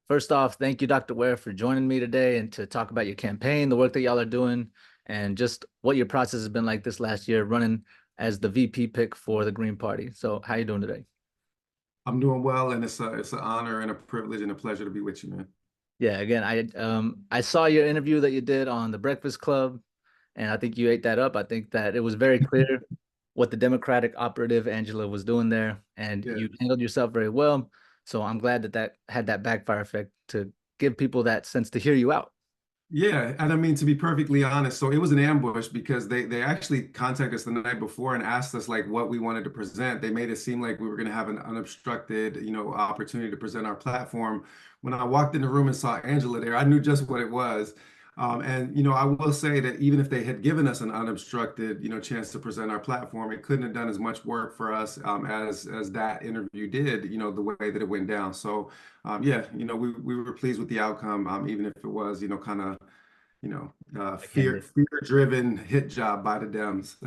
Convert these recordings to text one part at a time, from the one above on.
First off, thank you, Dr. Ware, for joining me today and to talk about your campaign, the work that y'all are doing, and just what your process has been like this last year running as the VP pick for the Green Party. So, how you doing today? I'm doing well, and it's an honor and a privilege and a pleasure to be with you, man. Yeah, again, I saw your interview that you did on the Breakfast Club, and I think you ate that up. I think that it was very clear what the Democratic operative Angela was doing there, and Yeah. you handled yourself very well. So I'm glad that that had that backfire effect to give people that sense to hear you out. Yeah, and I mean to be perfectly honest, so it was an ambush because they actually contacted us the night before and asked us like what we wanted to present. They made it seem like we were going to have an unobstructed, opportunity to present our platform. When I walked in the room and saw Angela there, I knew just what it was. And I will say that even if they had given us an unobstructed, chance to present our platform, it couldn't have done as much work for us as that interview did, the way that it went down. So yeah, we were pleased with the outcome, even if it was, kind of Backhanded. fear-driven hit job by the Dems.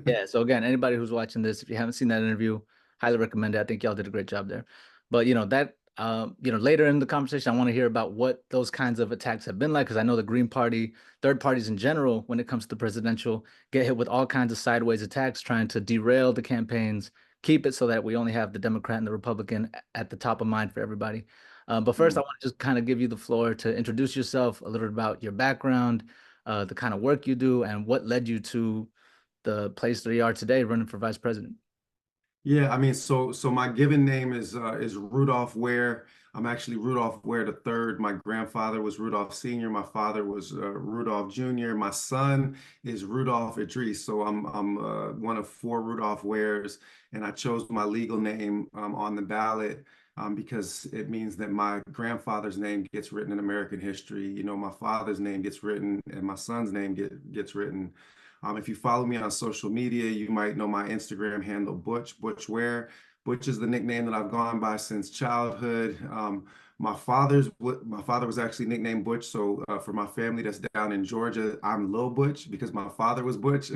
Yeah. So again, anybody who's watching this, if you haven't seen that interview, highly recommend it. I think y'all did a great job there. But later in the conversation, I want to hear about what those kinds of attacks have been like, because I know the Green Party, third parties in general, when it comes to presidential, get hit with all kinds of sideways attacks, trying to derail the campaigns, keep it so that we only have the Democrat and the Republican at the top of mind for everybody. But first, I Mm. want to just kind of give you the floor to introduce yourself, a little bit about your background, the kind of work you do, and what led you to the place that you are today running for vice president. Yeah, I mean, so my given name is Rudolph Ware. I'm actually Rudolph Ware the third. My grandfather was Rudolph Sr. My father was Rudolph Jr. My son is Rudolph Idris. So I'm one of four Rudolph Wares, and I chose my legal name on the ballot because it means that my grandfather's name gets written in American history. My father's name gets written, and my son's name gets written. If you follow me on social media, you might know my Instagram handle, Butch Ware. Butch is the nickname that I've gone by since childhood. My father was actually nicknamed Butch. So for my family that's down in Georgia, I'm Lil Butch because my father was Butch.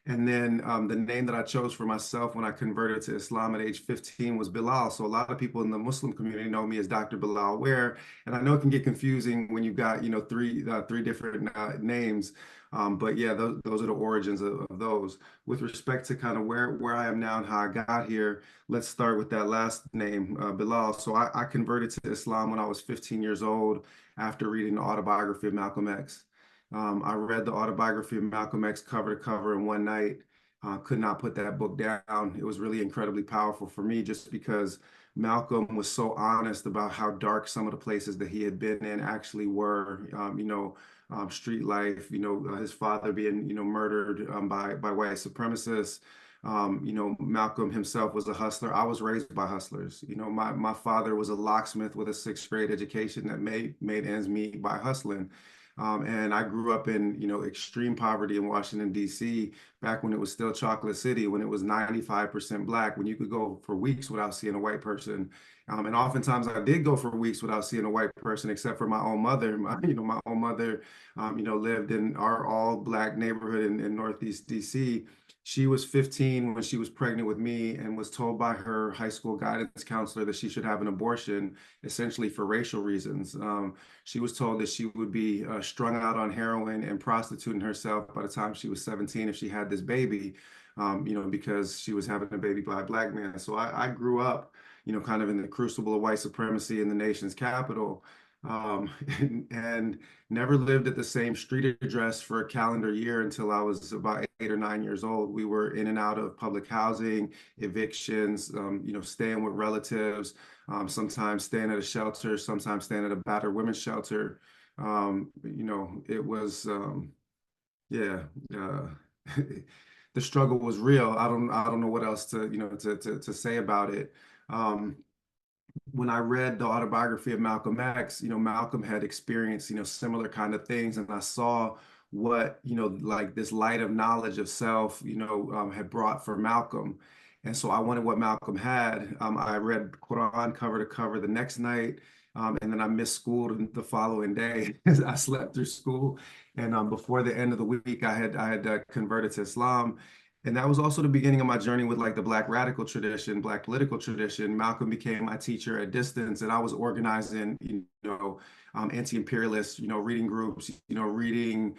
And then the name that I chose for myself when I converted to Islam at age 15 was Bilal. So a lot of people in the Muslim community know me as Dr. Bilal Ware. And I know it can get confusing when you've got, three different names. But yeah, those are the origins of those. With respect to kind of where I am now and how I got here, let's start with that last name, Bilal. So I converted to Islam when I was 15 years old after reading the autobiography of Malcolm X. I read the autobiography of Malcolm X cover to cover in one night. Could not put that book down. It was really incredibly powerful for me just because Malcolm was so honest about how dark some of the places that he had been in actually were. Street life, his father being, murdered by white supremacists. Malcolm himself was a hustler. I was raised by hustlers. My father was a locksmith with a sixth grade education that made ends meet by hustling. And I grew up in, extreme poverty in Washington, D.C., back when it was still Chocolate City, when it was 95% black, when you could go for weeks without seeing a white person. And oftentimes I did go for weeks without seeing a white person, except for my own mother. My own mother, lived in our all black neighborhood in Northeast DC. She was 15 when she was pregnant with me and was told by her high school guidance counselor that she should have an abortion, essentially for racial reasons. She was told that she would be strung out on heroin and prostituting herself by the time she was 17 if she had this baby, because she was having a baby by a black man. So I grew up, kind of in the crucible of white supremacy in the nation's capital, and never lived at the same street address for a calendar year until I was about 8 or 9 years old. We were in and out of public housing, evictions, staying with relatives, sometimes staying at a shelter, sometimes staying at a battered women's shelter. It was, yeah, uh, the struggle was real. I don't know what else to say about it. Um, when I read the autobiography of Malcolm X, Malcolm had experienced, similar kind of things, and I saw what, like this light of knowledge of self, had brought for Malcolm. And so I wanted what Malcolm had. I read Quran cover to cover the next night, and then I missed school the following day. I slept through school, and before the end of the week, I had converted to Islam. And that was also the beginning of my journey with like the Black radical tradition, Black political tradition. Malcolm became my teacher at distance, and I was organizing, anti-imperialist, reading groups, reading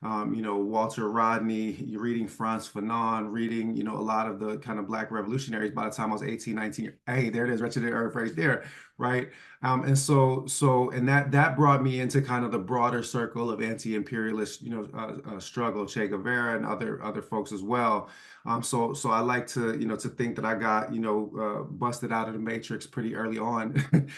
Walter Rodney, you're reading Frantz Fanon, reading, a lot of the kind of Black revolutionaries by the time I was 18, 19. Hey, there it is, Wretched Earth right there, right? And that brought me into kind of the broader circle of anti-imperialist, struggle, Che Guevara and other folks as well. So I like to think that I got, busted out of the matrix pretty early on.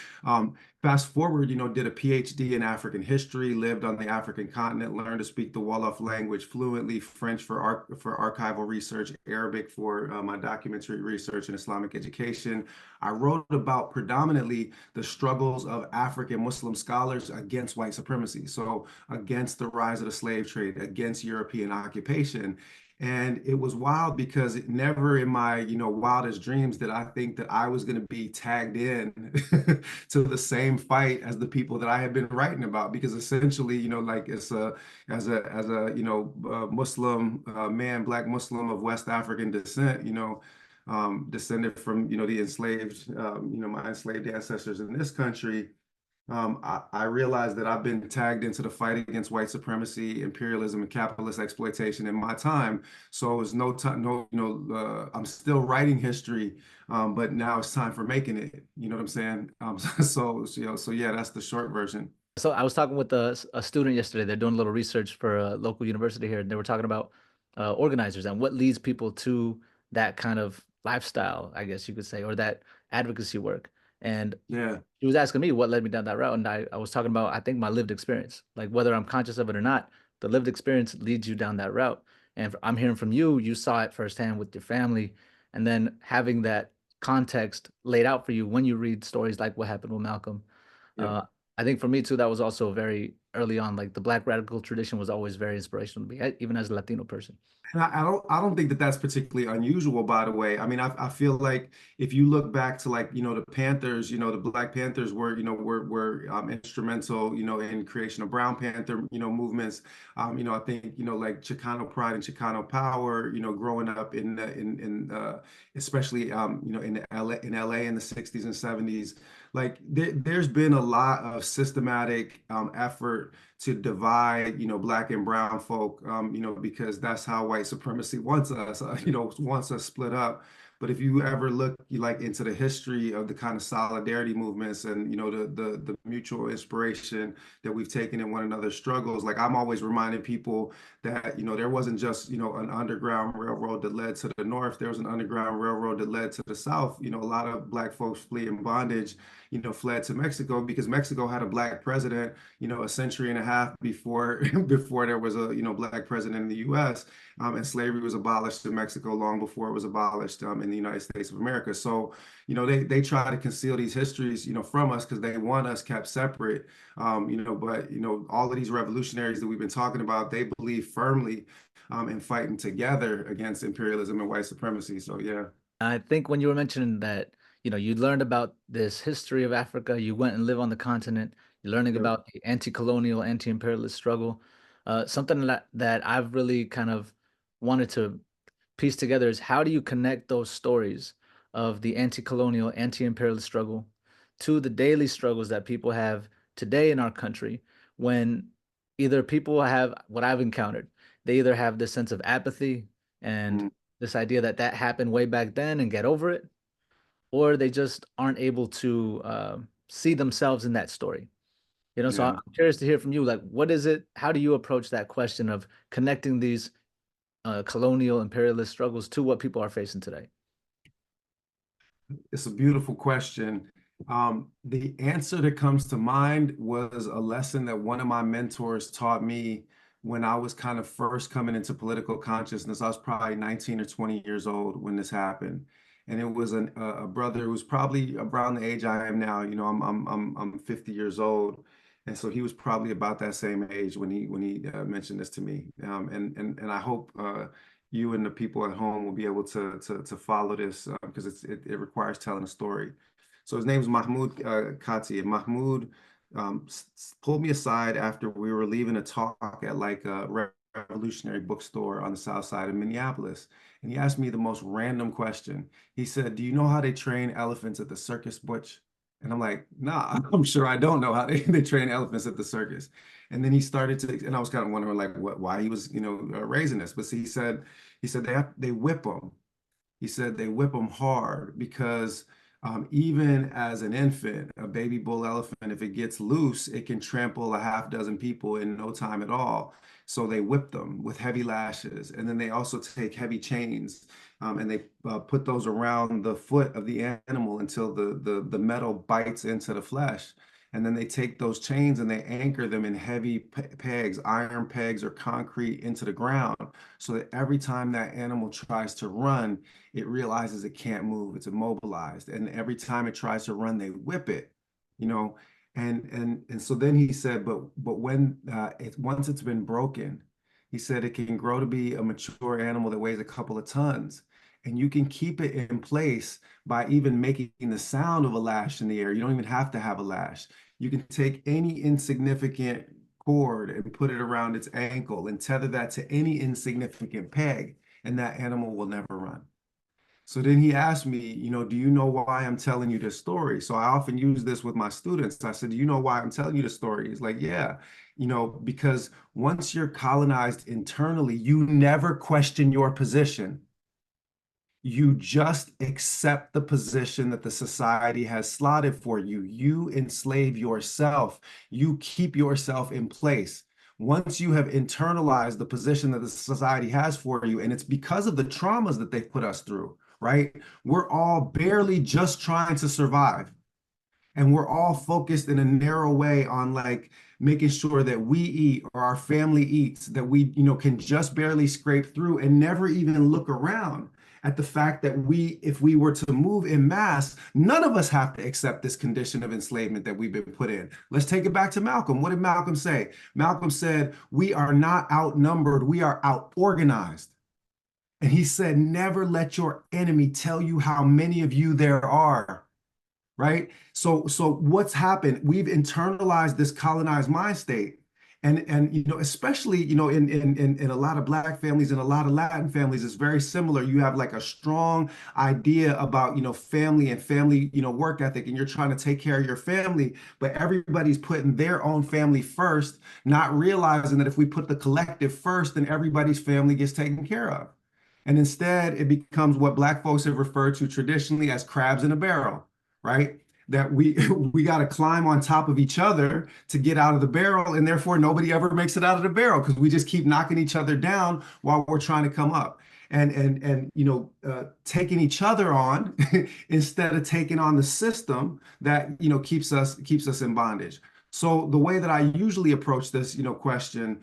Fast forward, did a PhD in African history, lived on the African continent, learned to speak the Wolof language fluently, French for archival research, Arabic for my documentary research and Islamic education. I wrote about predominantly the struggles of African Muslim scholars against white supremacy, so against the rise of the slave trade, against European occupation. And it was wild because it never in my, wildest dreams did I think that I was going to be tagged in to the same fight as the people that I had been writing about. Because essentially, like it's as a Muslim man, Black Muslim of West African descent, descended from, the enslaved, my enslaved ancestors in this country. I realized that I've been tagged into the fight against white supremacy, imperialism, and capitalist exploitation in my time. So it's no time, no, I'm still writing history, but now it's time for making it. You know what I'm saying? So yeah, that's the short version. So I was talking with a student yesterday. They're doing a little research for a local university here, and they were talking about organizers and what leads people to that kind of lifestyle, I guess you could say, or that advocacy work. And Yeah, she was asking me what led me down that route, and I was talking about, I think, my lived experience, like whether I'm conscious of it or not, the lived experience leads you down that route. And I'm hearing from you, you saw it firsthand with your family, and then having that context laid out for you when you read stories like what happened with Malcolm. yeah. Uh, I think for me too, that was also very early on. Like the Black radical tradition was always very inspirational to me, even as a Latino person. And I don't think that that's particularly unusual, by the way. I mean, I feel like if you look back to like, the Panthers, the Black Panthers were instrumental, in creation of Brown Panther, movements. I think, like Chicano pride and Chicano power, growing up especially in LA in the 60s and 70s. Like there's been a lot of systematic effort to divide, Black and brown folk, because that's how white supremacy wants us, wants us split up. But if you ever look like into the history of the kind of solidarity movements and, the mutual inspiration that we've taken in one another's struggles, like I'm always reminding people that, there wasn't just, an underground railroad that led to the north. There was an underground railroad that led to the south. A lot of Black folks fleeing bondage, fled to Mexico because Mexico had a Black president, a century and a half before before there was a Black president in the U.S. And slavery was abolished in Mexico long before it was abolished in the United States of America. So they try to conceal these histories from us because they want us kept separate. But all of these revolutionaries that we've been talking about, they believe firmly in fighting together against imperialism and white supremacy. So yeah, I think when you were mentioning that, you learned about this history of Africa, you went and live on the continent, you're learning yeah, about the anti-colonial, anti-imperialist struggle. Something that I've really kind of wanted to piece together is how do you connect those stories of the anti-colonial, anti-imperialist struggle to the daily struggles that people have today in our country when either people have what I've encountered, they either have this sense of apathy and mm, this idea that that happened way back then and get over it, or they just aren't able to see themselves in that story. So I'm yeah. curious to hear from you, like, what is it? How do you approach that question of connecting these colonial imperialist struggles to what people are facing today? It's a beautiful question. The answer that comes to mind was a lesson that one of my mentors taught me when I was kind of first coming into political consciousness. I was probably 19 or 20 years old when this happened. And it was a brother who was probably around the age I am now. I'm 50 years old. And so he was probably about that same age when he mentioned this to me. And I hope you and the people at home will be able to follow this because it requires telling a story. So his name is Mahmoud Kati, and Mahmoud pulled me aside after we were leaving a talk at like Revolutionary bookstore on the south side of Minneapolis. And he asked me the most random question. He said, "Do you know how they train elephants at the circus, Butch?" And I'm like, "Nah, I'm sure I don't know how they train elephants at the circus." And then he started to, and I was kind of wondering like why he was, raising this. But see, he said they whip them. He said they whip them hard because even as an infant, a baby bull elephant, if it gets loose, it can trample a half dozen people in no time at all. So they whip them with heavy lashes. And then they also take heavy chains and they put those around the foot of the animal until the metal bites into the flesh. And then they take those chains and they anchor them in heavy pegs, iron pegs or concrete into the ground so that every time that animal tries to run, it realizes it can't move, it's immobilized. And every time it tries to run, they whip it, you know. And so then he said, but when once it's been broken, he said it can grow to be a mature animal that weighs a couple of tons. And you can keep it in place by even making the sound of a lash in the air. You don't even have to have a lash. You can take any insignificant cord and put it around its ankle and tether that to any insignificant peg, and that animal will never run. So then he asked me, do you know why I'm telling you this story? So I often use this with my students. I said, do you know why I'm telling you the story? He's like, yeah, because once you're colonized internally, you never question your position. You just accept the position that the society has slotted for you. You enslave yourself. You keep yourself in place. Once you have internalized the position that the society has for you, and it's because of the traumas that they've put us through, right? We're all barely just trying to survive. And we're all focused in a narrow way on like making sure that we eat or our family eats, that we, can just barely scrape through and never even look around at the fact that if we were to move in mass, none of us have to accept this condition of enslavement that we've been put in. Let's take it back to Malcolm. What did Malcolm say? Malcolm said, "We are not outnumbered, we are out organized." And he said, "Never let your enemy tell you how many of you there are." Right? So what's happened? We've internalized this colonized mind state. And especially, in a lot of Black families and a lot of Latin families, it's very similar. You have like a strong idea about, family and family, work ethic, and you're trying to take care of your family, but everybody's putting their own family first, not realizing that if we put the collective first, then everybody's family gets taken care of. And instead, it becomes what Black folks have referred to traditionally as crabs in a barrel, right? That we we got to climb on top of each other to get out of the barrel, and therefore nobody ever makes it out of the barrel because we just keep knocking each other down while we're trying to come up. And taking each other on instead of taking on the system that keeps us in bondage. So the way that I usually approach this, question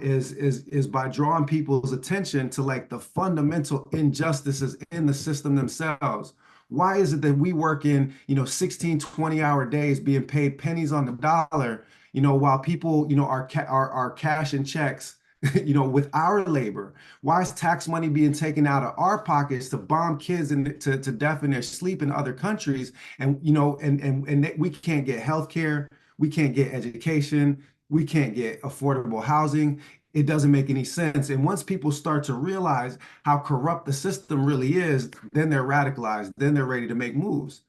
is by drawing people's attention to like the fundamental injustices in the system themselves. Why is it that we work in, 16, 20-hour days being paid pennies on the dollar, while people, are cashing checks, with our labor? Why is tax money being taken out of our pockets to bomb kids and to deafen their sleep in other countries? And, we can't get health care, we can't get education, we can't get affordable housing. It doesn't make any sense. And once people start to realize how corrupt the system really is, then they're radicalized, then they're ready to make moves.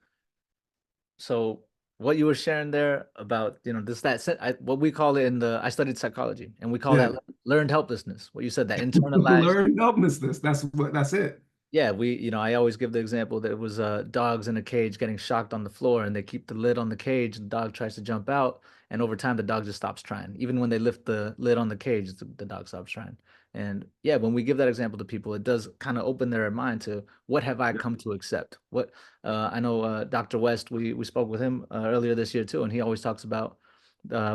So what you were sharing there about, this what we call it I studied psychology, and we call that Yeah. learned helplessness. What you said, that internalized. Learn helplessness. That's it. Yeah, I always give the example that it was dogs in a cage getting shocked on the floor, and they keep the lid on the cage. The dog tries to jump out, and over time, the dog just stops trying. Even when they lift the lid on the cage, the dog stops trying. And yeah, when we give that example to people, it does kind of open their mind to what have I come to accept. What I know, Dr. West, we spoke with him earlier this year too, and he always talks about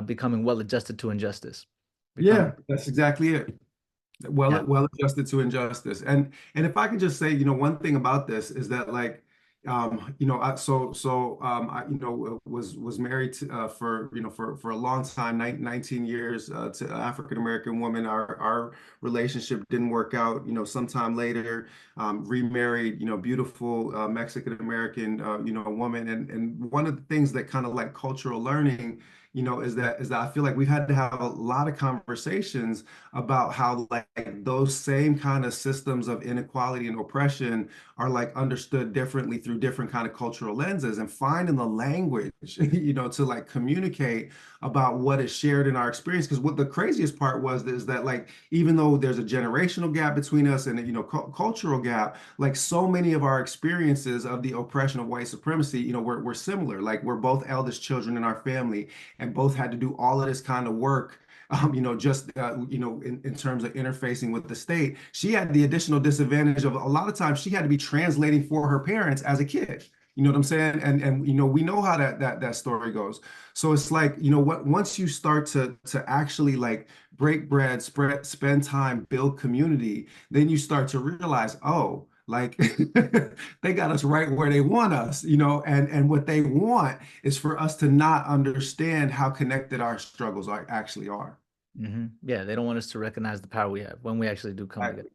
becoming well adjusted to injustice. Yeah, Becoming that's exactly it. Yeah. Well adjusted to injustice. And if I can just say, one thing about this is that like I was married to, for a long time, 19 years to an African American woman. Our relationship didn't work out, sometime later, remarried, beautiful Mexican American woman. And one of the things that kind of like cultural learning is that I feel like we've had to have a lot of conversations about how like those same kind of systems of inequality and oppression are like understood differently through different kind of cultural lenses, and finding the language, to like communicate about what is shared in our experience. Because what the craziest part was is that like even though there's a generational gap between us and cultural gap, like so many of our experiences of the oppression of white supremacy, we're similar. Like we're both eldest children in our family and both had to do all of this kind of work. Just in terms of interfacing with the state. She had the additional disadvantage of a lot of times she had to be translating for her parents as a kid. You know what I'm saying? And we know how that story goes. So it's like, what once you start to actually like break bread, spend time, build community, then you start to realize, oh, like they got us right where they want us, and what they want is for us to not understand how connected our struggles actually are. Yeah, they don't want us to recognize the power we have when we actually do come together.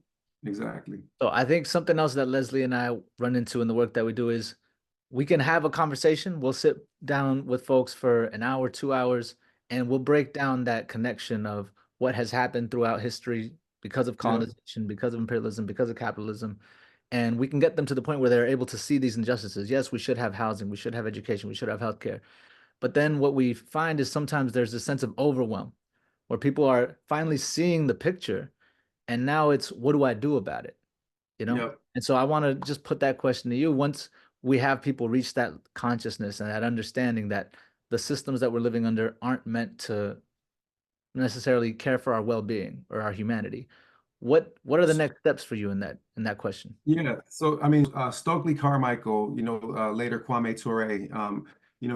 Exactly. Exactly. So I think something else that Leslie and I run into in the work that we do is we can have a conversation. We'll sit down with folks for an hour, 2 hours, and we'll break down that connection of what has happened throughout history because of Yep. colonization, because of imperialism, because of capitalism. And we can get them to the point where they're able to see these injustices. Yes, we should have housing, we should have education, we should have healthcare. But then what we find is sometimes there's a sense of overwhelm where people are finally seeing the picture and now it's what do I do about it? You know? Yep. And so I want to just put that question to you. Once we have people reach that consciousness and that understanding that the systems that we're living under aren't meant to necessarily care for our well-being or our humanity, what are the next steps for you in that question? Yeah, so I mean, Stokely Carmichael, later Kwame Ture,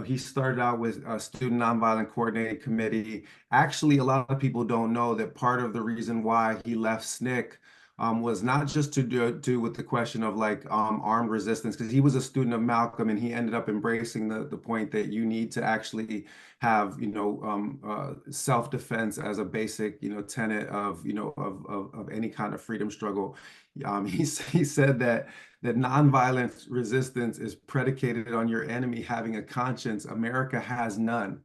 he started out with a Student Nonviolent Coordinating Committee. Actually, a lot of people don't know that part of the reason why he left SNCC was not just to do with the question of like armed resistance, because he was a student of Malcolm and he ended up embracing the point that you need to actually have, self-defense as a basic, tenet of, of any kind of freedom struggle. He said that nonviolent resistance is predicated on your enemy having a conscience. America has none.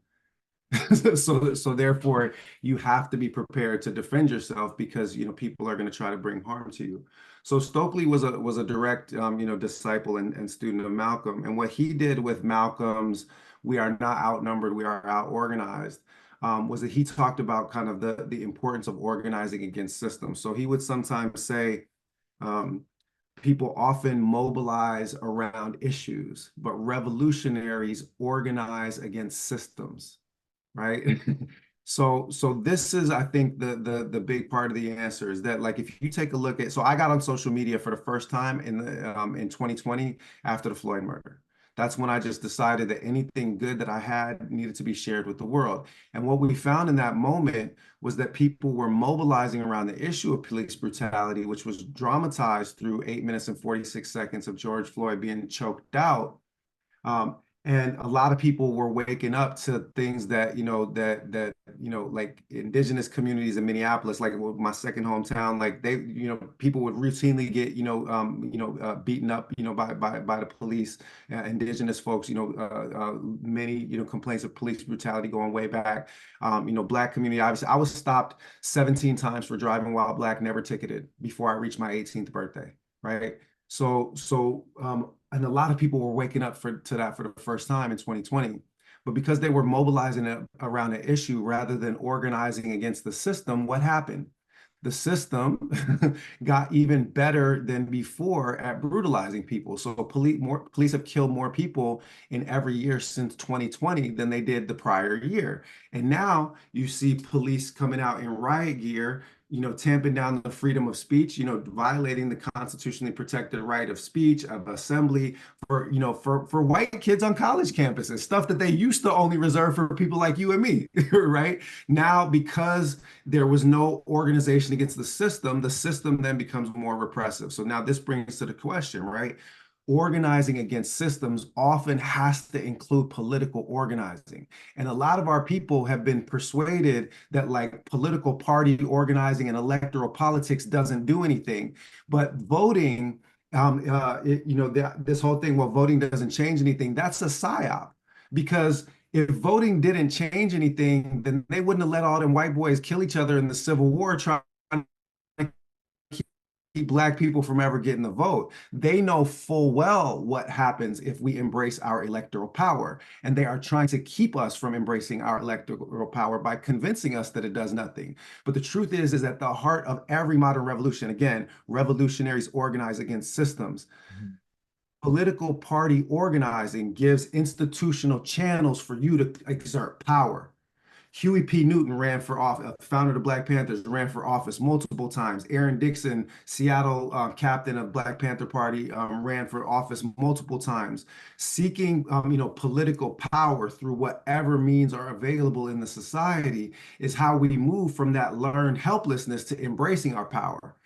So therefore, you have to be prepared to defend yourself because people are going to try to bring harm to you. So Stokely was a direct disciple and student of Malcolm, and what he did with Malcolm's "We are not outnumbered, we are out-organized." Was that he talked about kind of the importance of organizing against systems. So he would sometimes say, um, people often mobilize around issues, but revolutionaries organize against systems, right? So this is, I think, the big part of the answer is that like if you take a look at, so I got on social media for the first time in 2020 after the Floyd murder. That's when I just decided that anything good that I had needed to be shared with the world. And what we found in that moment was that people were mobilizing around the issue of police brutality, which was dramatized through 8 minutes and 46 seconds of George Floyd being choked out. Um, and a lot of people were waking up to things that, like indigenous communities in Minneapolis, like my second hometown, like people would routinely get, beaten up, by the police, indigenous folks, many, complaints of police brutality going way back. Black community, obviously, I was stopped 17 times for driving while black, never ticketed before I reached my 18th birthday, right? And a lot of people were waking up to that for the first time in 2020. But because they were mobilizing around an issue rather than organizing against the system, what happened? The system got even better than before at brutalizing people. So police have killed more people in every year since 2020 than they did the prior year. And now you see police coming out in riot gear, tamping down the freedom of speech, violating the constitutionally protected right of speech, of assembly for white kids on college campuses, stuff that they used to only reserve for people like you and me, right? Now, because there was no organization against the system then becomes more repressive. So now this brings to the question, right? Organizing against systems often has to include political organizing. And a lot of our people have been persuaded that like political party organizing and electoral politics doesn't do anything. But voting, this whole thing, well, voting doesn't change anything, that's a psyop. Because If voting didn't change anything, then they wouldn't have let all them white boys kill each other in the Civil War trying to keep black people from ever getting the vote. They know full well what happens if we embrace our electoral power. And they are trying to keep us from embracing our electoral power by convincing us that it does nothing. But the truth is at the heart of every modern revolution, again, revolutionaries organize against systems. Mhm. Political party organizing gives institutional channels for you to exert power. Huey P. Newton ran for office, founder of the Black Panthers, ran for office multiple times. Aaron Dixon, Seattle captain of Black Panther Party, ran for office multiple times, seeking political power through whatever means are available in the society is how we move from that learned helplessness to embracing our power.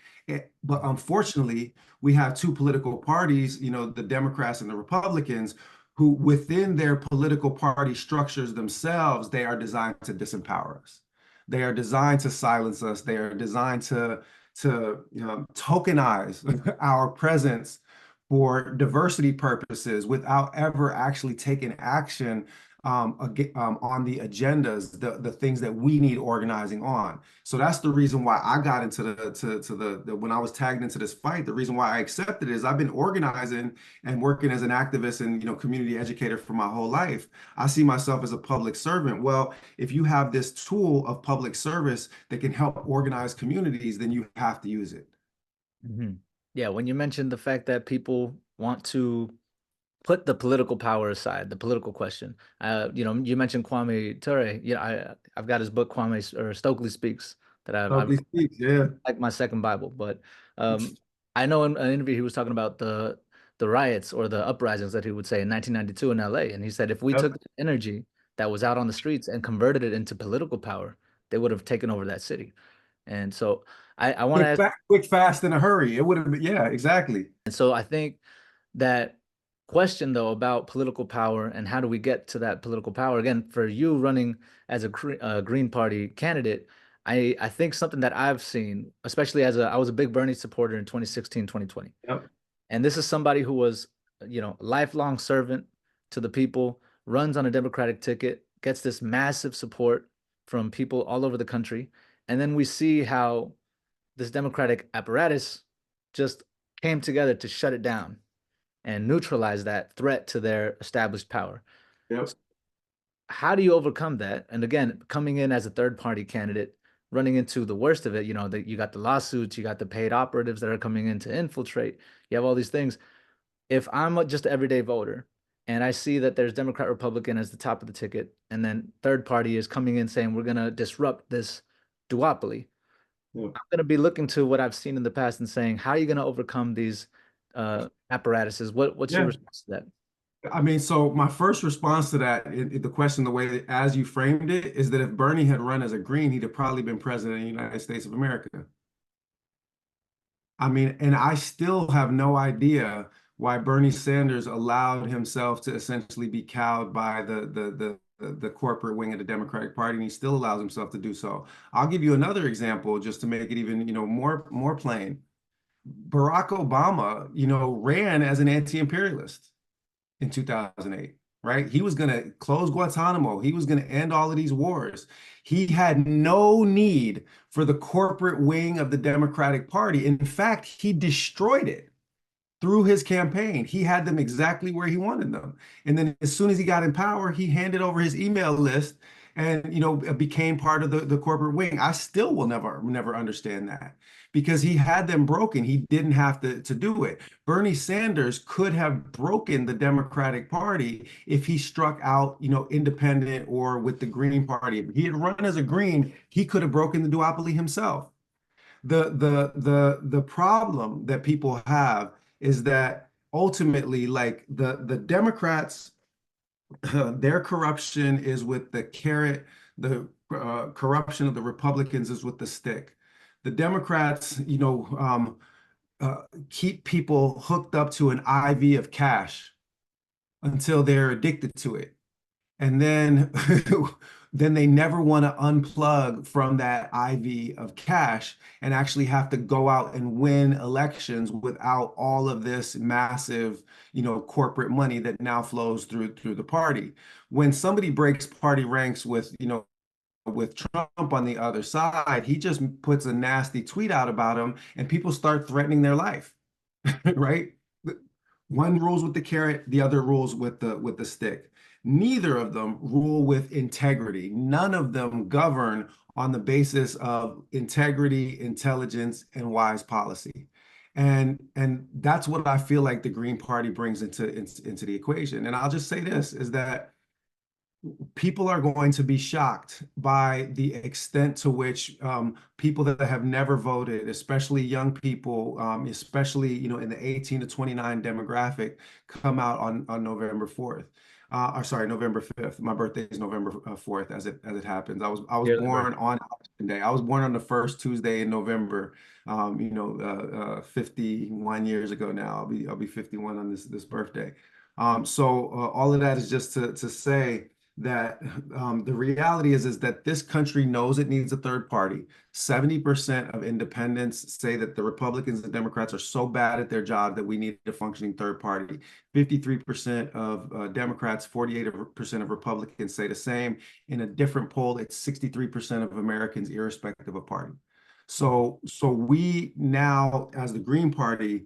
But unfortunately, we have two political parties, the Democrats and the Republicans, who within their political party structures themselves, they are designed to disempower us. They are designed to silence us. They are designed to tokenize our presence for diversity purposes without ever actually taking action on the agendas, the things that we need organizing on. So that's the reason why I got into the when I was tagged into this fight. The reason why I accepted it is I've been organizing and working as an activist and community educator for my whole life. I see myself as a public servant. Well, if you have this tool of public service that can help organize communities, then you have to use it. Mhm. Yeah, when you mentioned the fact that people want to put the political power aside, the political question. You mentioned Kwame Ture. Yeah, I've got his book or Stokely Speaks that I've Public speech, yeah. like my second Bible. But I know in an interview he was talking about the riots or the uprisings that he would say in 1992 in LA, and he said if we Yep. took the energy that was out on the streets and converted it into political power, they would have taken over that city. And so I want to ask. Quick, fast, in a hurry. It would have been, yeah, exactly. And so I think that question though about political power and how do we get to that political power again for you running as a Green Party candidate. I think something that I've seen, especially I was a big Bernie supporter in 2016, 2020. Yep. And this is somebody who was, lifelong servant to the people, runs on a Democratic ticket, gets this massive support from people all over the country. And then we see how this Democratic apparatus just came together to shut it down and neutralize that threat to their established power. Yep. How do you overcome that? And again, coming in as a third party candidate, running into the worst of it, that you got the lawsuits, you got the paid operatives that are coming in to infiltrate, you have all these things. If I'm just an everyday voter and I see that there's Democrat Republican as the top of the ticket, and then third party is coming in saying we're going to disrupt this duopoly, Yep. I'm going to be looking to what I've seen in the past and saying, how are you going to overcome these apparatuses? What's your Yeah. response to that? I mean, so my first response to that, the question, the way that, as you framed it, is that if Bernie had run as a Green, he'd have probably been president of the United States of America. I mean, and I still have no idea why Bernie Sanders allowed himself to essentially be cowed by the corporate wing of the Democratic Party, and he still allows himself to do so. I'll give you another example just to make it even, more plain. Barack Obama, ran as an anti-imperialist in 2008, right? He was going to close Guantanamo. He was going to end all of these wars. He had no need for the corporate wing of the Democratic Party. In fact, he destroyed it through his campaign. He had them exactly where he wanted them. And then as soon as he got in power, he handed over his email list and became part of the corporate wing. I still will never understand that because he had them broken. He didn't have to do it. Bernie Sanders could have broken the Democratic Party if he struck out, independent or with the Green Party. If he had run as a Green, he could have broken the duopoly himself. The problem that people have is that ultimately, like the Democrats, their corruption is with the carrot, the corruption of the Republicans is with the stick. The Democrats, keep people hooked up to an IV of cash until they're addicted to it. And then then they never want to unplug from that IV of cash and actually have to go out and win elections without all of this massive, corporate money that now flows through the party. When somebody breaks party ranks with Trump on the other side, he just puts a nasty tweet out about him and people start threatening their life, right? One rules with the carrot, the other rules with the stick. Neither of them rule with integrity. None of them govern on the basis of integrity, intelligence, and wise policy. And that's what I feel like the Green Party brings into the equation. And I'll just say this is that people are going to be shocked by the extent to which people that have never voted, especially young people, especially in the 18 to 29 demographic, come out on November 4th. Or sorry, November 5th. My birthday is November 4th, as it happens. I was Yearly born birthday. on election day. I was born on the first Tuesday in November. 51 years ago now. I'll be 51 on this birthday. So all of that is just to say that the reality is that this country knows it needs a third party. 70% of independents say that the Republicans and Democrats are so bad at their job that we need a functioning third party. 53% of Democrats, 48% of Republicans say the same. In a different poll, it's 63% of Americans, irrespective of party. So we now, as the Green Party,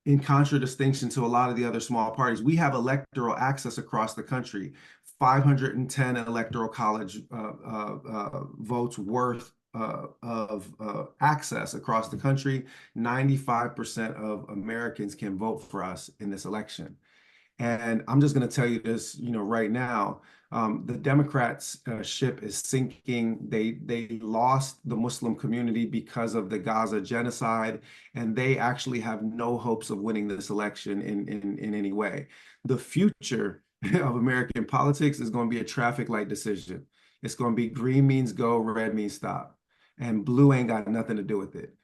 in contradistinction to a lot of the other small parties, we have electoral access across the country. 510 electoral college votes worth of access across the country. 95% of Americans can vote for us in this election. And I'm just going to tell you this, right now, the Democrats' ship is sinking. They lost the Muslim community because of the Gaza genocide, and they actually have no hopes of winning this election in any way. The future of American politics is going to be a traffic light decision. It's going to be green means go, red means stop, and blue ain't got nothing to do with it,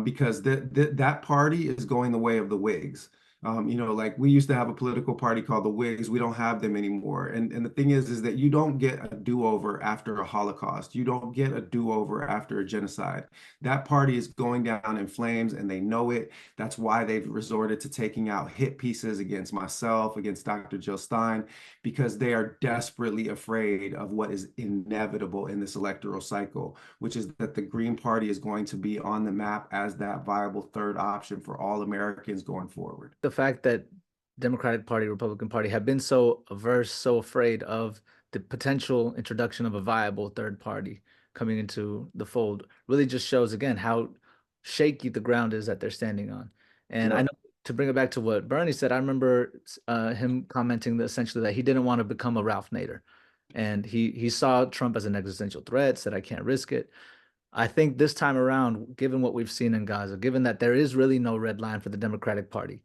because that party is going the way of the Whigs. Like we used to have a political party called the Whigs. We don't have them anymore. And the thing is that you don't get a do-over after a Holocaust. You don't get a do-over after a genocide. That party is going down in flames and they know it. That's why they've resorted to taking out hit pieces against myself, against Dr. Jill Stein, because they are desperately afraid of what is inevitable in this electoral cycle, which is that the Green Party is going to be on the map as that viable third option for all Americans going forward. The fact that Democratic Party, Republican Party have been so averse, so afraid of the potential introduction of a viable third party coming into the fold really just shows again how shaky the ground is that they're standing on. And I Yeah. know, to bring it back to what Bernie said, I remember him commenting that essentially that he didn't want to become a Ralph Nader. And he saw Trump as an existential threat, said, I can't risk it. I think this time around, given what we've seen in Gaza, given that there is really no red line for the Democratic Party,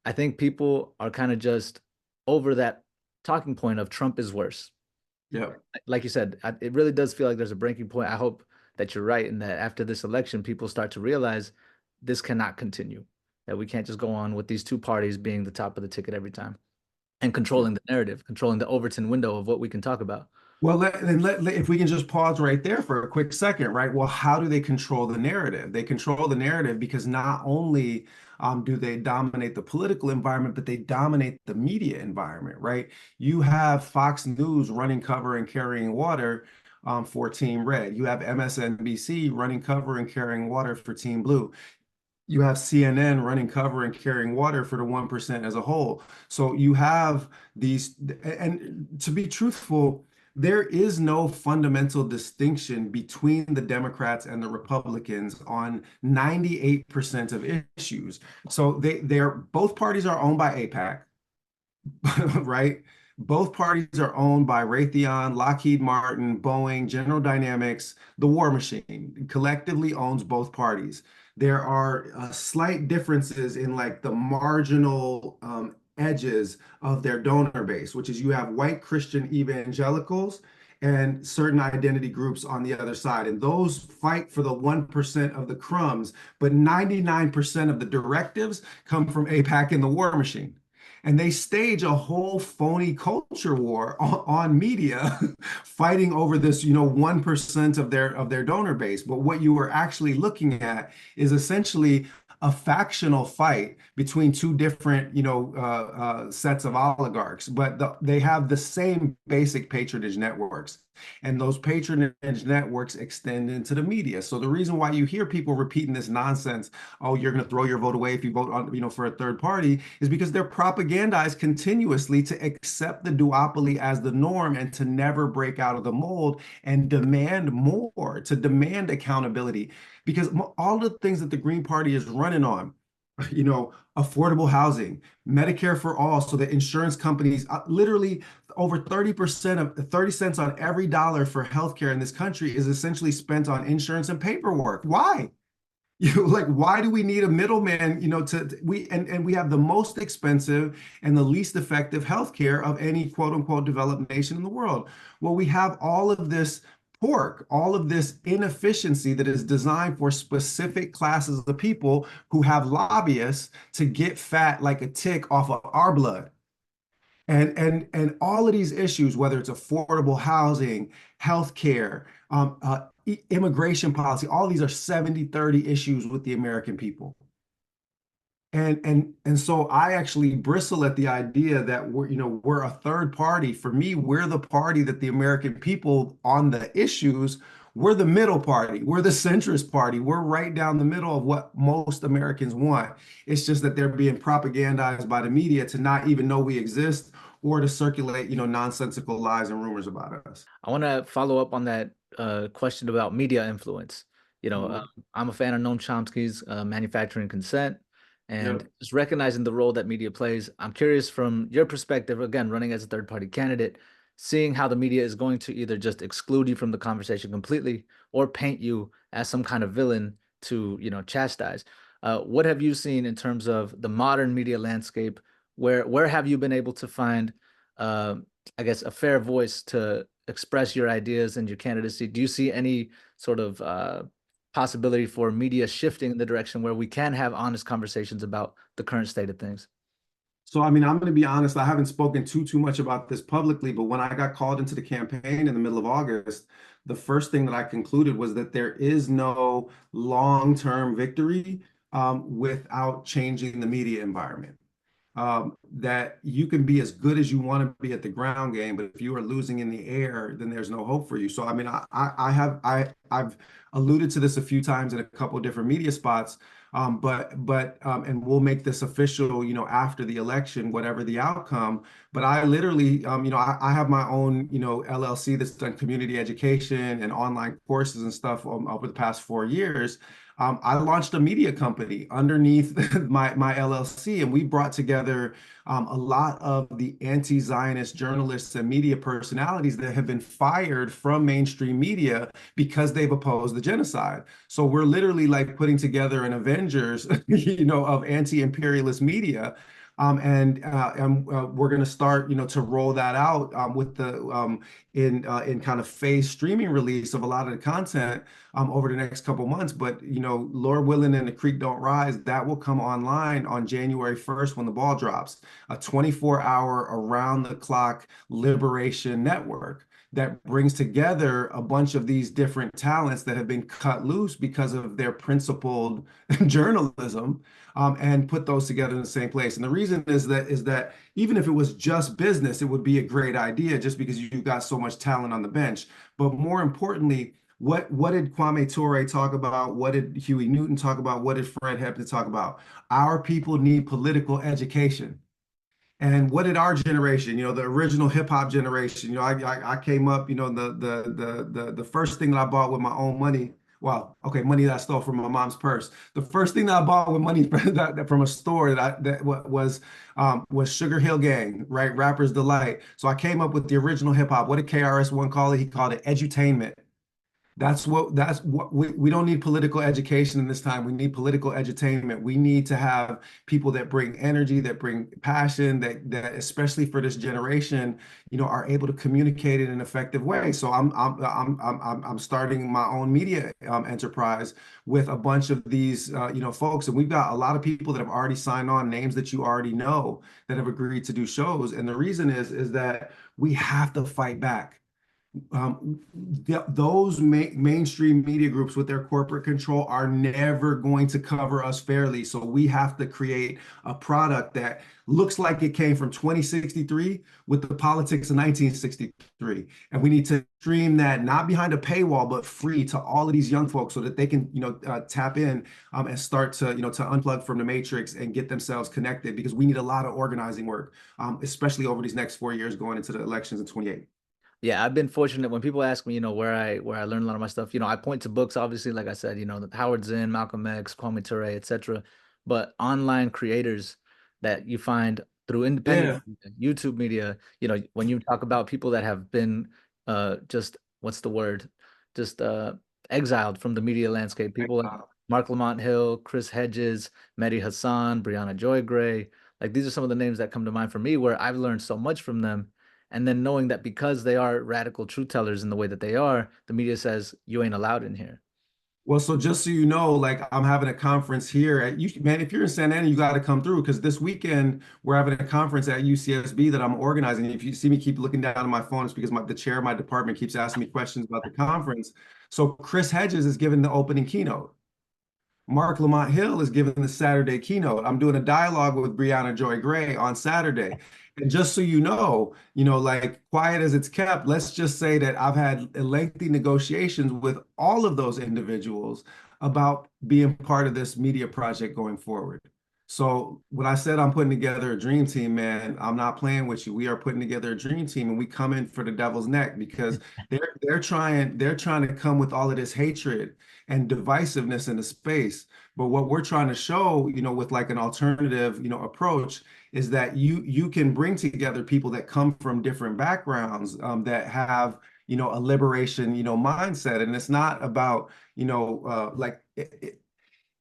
I think people are kind of just over that talking point of Trump is worse. Yeah. Like you said, it really does feel like there's a breaking point. I hope that you're right and that after this election, people start to realize this cannot continue, that we can't just go on with these two parties being the top of the ticket every time and controlling the narrative, controlling the Overton window of what we can talk about. Well, if we can just pause right there for a quick second, right? Well, how do they control the narrative? They control the narrative because not only do they dominate the political environment, but they dominate the media environment, right? You have Fox News running cover and carrying water for Team Red. You have MSNBC running cover and carrying water for Team Blue. You have CNN running cover and carrying water for the 1% as a whole. So you have these, and to be truthful, there is no fundamental distinction between the Democrats and the Republicans on 98% of issues. So they're both parties are owned by AIPAC, right? Both parties are owned by Raytheon, Lockheed Martin, Boeing, General Dynamics. The war machine collectively owns both parties. There are slight differences in like the marginal edges of their donor base, which is you have white Christian evangelicals and certain identity groups on the other side. And those fight for the 1% of the crumbs, but 99% of the directives come from AIPAC and the war machine. and they stage a whole phony culture war on media fighting over this, 1% of their donor base. But what you are actually looking at is essentially a factional fight between two different, sets of oligarchs, but they have the same basic patronage networks. And those patronage networks extend into the media. So the reason why you hear people repeating this nonsense, oh, you're going to throw your vote away if you vote on, for a third party, is because they're propagandized continuously to accept the duopoly as the norm and to never break out of the mold and demand more, to demand accountability. Because all the things that the Green Party is running on, affordable housing, Medicare for all, so that insurance companies literally over 30% of 30 cents on every dollar for healthcare in this country is essentially spent on insurance and paperwork. Why? Like, why do we need a middleman, we have the most expensive and the least effective healthcare of any quote unquote developed nation in the world? Well, we have all of this pork, all of this inefficiency that is designed for specific classes of people who have lobbyists to get fat like a tick off of our blood. And all of these issues, whether it's affordable housing, healthcare, immigration policy, all these are 70-30 issues with the American people. And so I actually bristle at the idea that we're a third party. For me, we're the party that the American people on the issues, we're the middle party, we're the centrist party, we're right down the middle of what most Americans want. It's just that they're being propagandized by the media to not even know we exist or to circulate, nonsensical lies and rumors about us. I want to follow up on that question about media influence. Mhm. I'm a fan of Noam Chomsky's Manufacturing Consent and Yep. just recognizing the role that media plays. I'm curious from your perspective, again, running as a third party candidate, seeing how the media is going to either just exclude you from the conversation completely or paint you as some kind of villain to, chastise. What have you seen in terms of the modern media landscape? Where have you been able to find uh, I guess, a fair voice to express your ideas and your candidacy? Do you see any sort of possibility for media shifting in the direction where we can have honest conversations about the current state of things? So, I mean, I'm going to be honest, I haven't spoken too much about this publicly, but when I got called into the campaign in the middle of August, the first thing that I concluded was that there is no long-term victory without changing the media environment. That you can be as good as you want to be at the ground game, but if you are losing in the air, then there's no hope for you. So I mean, I've alluded to this a few times in a couple of different media spots, and we'll make this official, after the election, whatever the outcome. But I literally, I have my own, LLC that's done community education and online courses and stuff over the past 4 years. I launched a media company underneath my LLC, and we brought together a lot of the anti-Zionist journalists and media personalities that have been fired from mainstream media because they've opposed the genocide. So we're literally like putting together an Avengers, of anti-imperialist media. And we're going to start, to roll that out with the in kind of phase streaming release of a lot of the content over the next couple months. But Lord willing, and the creek don't rise, that will come online on January 1st when the ball drops. A 24-hour around the clock liberation network that brings together a bunch of these different talents that have been cut loose because of their principled journalism, and put those together in the same place. And the reason is that even if it was just business, it would be a great idea just because you've got so much talent on the bench. But more importantly, what did Kwame Ture talk about? What did Huey Newton talk about? What did Fred Hampton talk about? Our people need political education. And what did our generation, the original hip hop generation, I came up, the first thing that I bought with my own money, well, okay, money that I stole from my mom's purse. The first thing that I bought with money from a store was Sugar Hill Gang, right? Rapper's Delight. So I came up with the original hip hop. What did KRS-One call it? He called it edutainment. We don't need political education in this time. We need political edutainment. We need to have people that bring energy, that bring passion, that especially for this generation, are able to communicate in an effective way. So I'm starting my own media enterprise with a bunch of these folks, and we've got a lot of people that have already signed on, names that you already know that have agreed to do shows. And the reason is that we have to fight back. Those mainstream media groups with their corporate control are never going to cover us fairly. So we have to create a product that looks like it came from 2063 with the politics of 1963. And we need to stream that not behind a paywall, but free to all of these young folks so that they can, tap in and start to, to unplug from the matrix and get themselves connected, because we need a lot of organizing work, especially over these next 4 years going into the elections in 28. Yeah, I've been fortunate when people ask me, where I learned a lot of my stuff, I point to books, obviously, like I said, Howard Zinn, Malcolm X, Kwame Ture, etc. But online creators that you find through independent Yeah. YouTube media, when you talk about people that have been just what's the word? Just exiled from the media landscape, people like Mark Lamont Hill, Chris Hedges, Mehdi Hassan, Brianna Joy Gray. Like these are some of the names that come to mind for me where I've learned so much from them, and then knowing that because they are radical truth tellers in the way that they are, the media says you ain't allowed in here. Well, so just so you know, like I'm having a conference here at you, man. If you're in Santa Ana, you got to come through because this weekend we're having a conference at UCSB that I'm organizing. If you see me keep looking down at my phone, it's because the chair of my department keeps asking me questions about the conference. So Chris Hedges is giving the opening keynote. Mark Lamont Hill is giving the Saturday keynote. I'm doing a dialogue with Brianna Joy Gray on Saturday. And just so like quiet as it's kept, let's just say that I've had lengthy negotiations with all of those individuals about being part of this media project going forward. So when I said I'm putting together a dream team, man, I'm not playing with you. We are putting together a dream team, and we come in for the devil's neck because they're trying to come with all of this hatred and divisiveness in the space. But what we're trying to show, with like an alternative, approach, is that you can bring together people that come from different backgrounds, that have, a liberation, mindset. And it's not about, like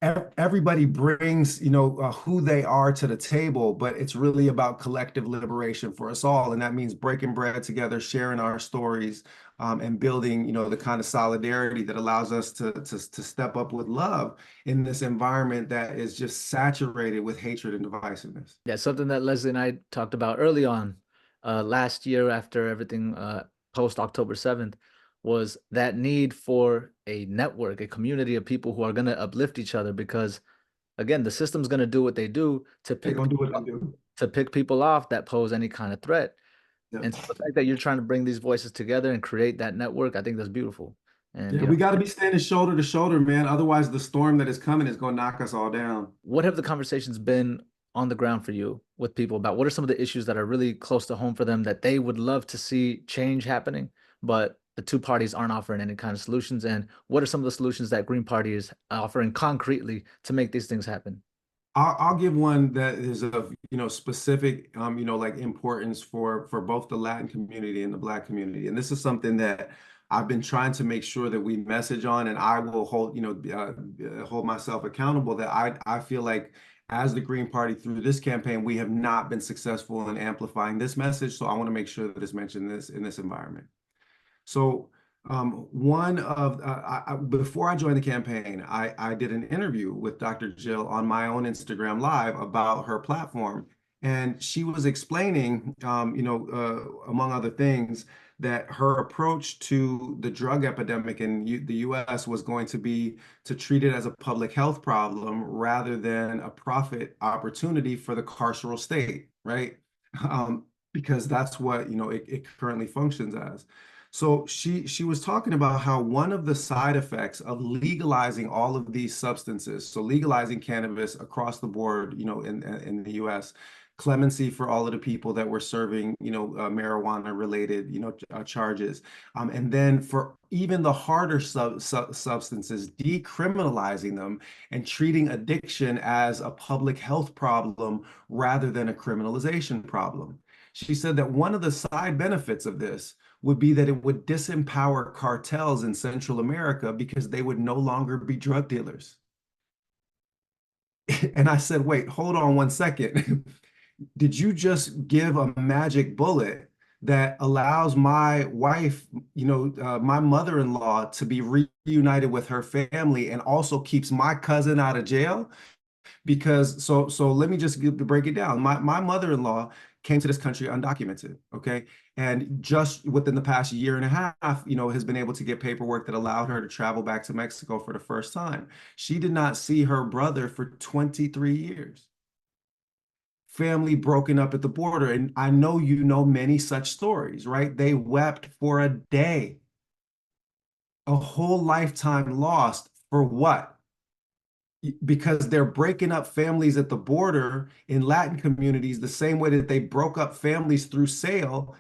everybody brings, who they are to the table, but it's really about collective liberation for us all. And that means breaking bread together, sharing our stories, and building, the kind of solidarity that allows us to step up with love in this environment that is just saturated with hatred and divisiveness. Yeah, something that Leslie and I talked about early on last year after everything post October 7th was that need for a network, a community of people who are going to uplift each other because again, the system's going to do what they do to They're pick gonna do people what they do. off that pose any kind of threat. Yeah. And so the fact that you're trying to bring these voices together and create that network, I think that's beautiful. And Yeah, we got to be standing shoulder to shoulder, man. Otherwise, the storm that is coming is going to knock us all down. what have the conversations been on the ground for you with people about what are some of the issues that are really close to home for them that they would love to see change happening, but the two parties aren't offering any kind of solutions? And what are some of the solutions that Green Party is offering concretely to make these things happen? I'll give one that is of, specific, like importance for both the Latin community and the Black community. And this is something that I've been trying to make sure that we message on, and I will hold myself accountable that I feel like as the Green Party through this campaign, we have not been successful in amplifying this message. So I want to make sure that it's mentioned in this environment. So before I joined the campaign, I did an interview with Dr. Jill on my own Instagram Live about her platform. And she was explaining, among other things, that her approach to the drug epidemic in the US was going to be to treat it as a public health problem rather than a profit opportunity for the carceral state, right? Because that's what, it currently functions as. So she was talking about how one of the side effects of legalizing all of these substances, so legalizing cannabis across the board, in the U.S., clemency for all of the people that were serving, marijuana related, charges, and then for even the harder substances, decriminalizing them and treating addiction as a public health problem rather than a criminalization problem. She said that one of the side benefits of this would be that it would disempower cartels in Central America because they would no longer be drug dealers. And I said, wait, hold on one second. Did you just give a magic bullet that allows my wife, my mother-in-law to be reunited with her family and also keeps my cousin out of jail? Because so let me just break it down. My mother-in-law came to this country undocumented, okay? And just within the past year and a half, has been able to get paperwork that allowed her to travel back to Mexico for the first time. She did not see her brother for 23 years. Family broken up at the border. And I know you know many such stories, right? They wept for a day, a whole lifetime lost for what? Because they're breaking up families at the border in Latin communities the same way that they broke up families through sale